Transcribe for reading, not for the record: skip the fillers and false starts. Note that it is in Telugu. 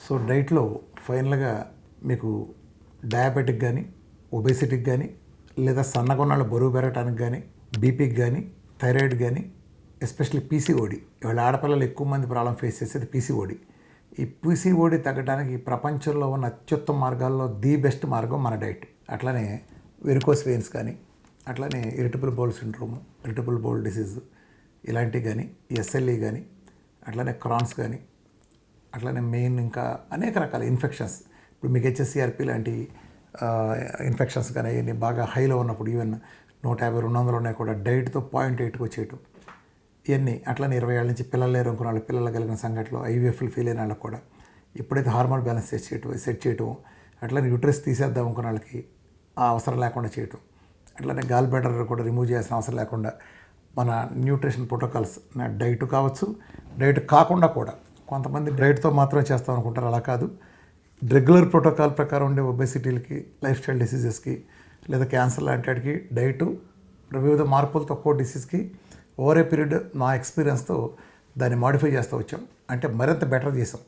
సో డైట్లో ఫైనల్గా మీకు డయాబెటిక్ కానీ, ఒబేసిటీకి కానీ, లేదా సన్నగొన్నాళ్ళ బరువు పెరగటానికి కానీ, బీపీకి కానీ, థైరాయిడ్ కానీ, ఎస్పెషల్లీ పీసీఓడి. ఇవాళ ఆడపిల్లలు ఎక్కువ మంది ప్రాబ్లం ఫేస్ చేసేది పీసీఓడి. ఈ పీసీఓడి తగ్గడానికి ప్రపంచంలో ఉన్న అత్యుత్తమ మార్గాల్లో ది బెస్ట్ మార్గం మన డైట్. అట్లనే వెరికోస్ వెయిన్స్ కానీ, అట్లనే irritable bowel syndrome, irritable bowel disease ఇలాంటివి కానీ, ఎస్ఎల్ఈ కానీ, అట్లనే క్రాన్స్ కానీ, అట్లనే మెయిన్ ఇంకా అనేక రకాల ఇన్ఫెక్షన్స్. ఇప్పుడు మీకు హెచ్ఎస్సిఆర్పి లాంటి ఇన్ఫెక్షన్స్ కానీ అవన్నీ బాగా హైలో ఉన్నప్పుడు ఈవెన్ 150-200 ఉన్నాయి కూడా డైట్తో 0.8కి వచ్చేయటం ఇవన్నీ. అట్లనే 20 ఏళ్ళ నుంచి పిల్లలు లేరు అనుకున్న వాళ్ళు పిల్లలు కలిగిన సంఘటనలో ఐవీఎఫ్లు ఫెయిల్ అయిన వాళ్ళకి కూడా ఎప్పుడైతే హార్మోన్ బ్యాలెన్స్ సెట్ చేయటం, అట్లనే యూట్రస్ తీసేద్దాం అనుకున్న వాళ్ళకి ఆ అవసరం లేకుండా చేయటం, అట్లనే గాల్ బ్లాడర్ కూడా రిమూవ్ చేయాల్సిన అవసరం లేకుండా మన న్యూట్రిషన్ ప్రోటోకాల్స్ డైట్ కావచ్చు, డైట్ కాకుండా కూడా కొంతమంది డైట్తో మాత్రమే చేస్తాం అనుకుంటారు. అలా కాదు, రెగ్యులర్ ప్రోటోకాల్ ప్రకారం ఉండే ఒబేసిటీలకి, లైఫ్ స్టైల్ డిసీజెస్కి, లేదా క్యాన్సర్ లాంటి వాటికి డైటు వివిధ మార్పులతో ఒక్కో డిసీజ్కి ఓవర్ ఏ పీరియడ్ నా ఎక్స్పీరియన్స్తో దాన్ని మాడిఫై చేస్తూ వచ్చాం. అంటే మరింత బెటర్ చేసాం.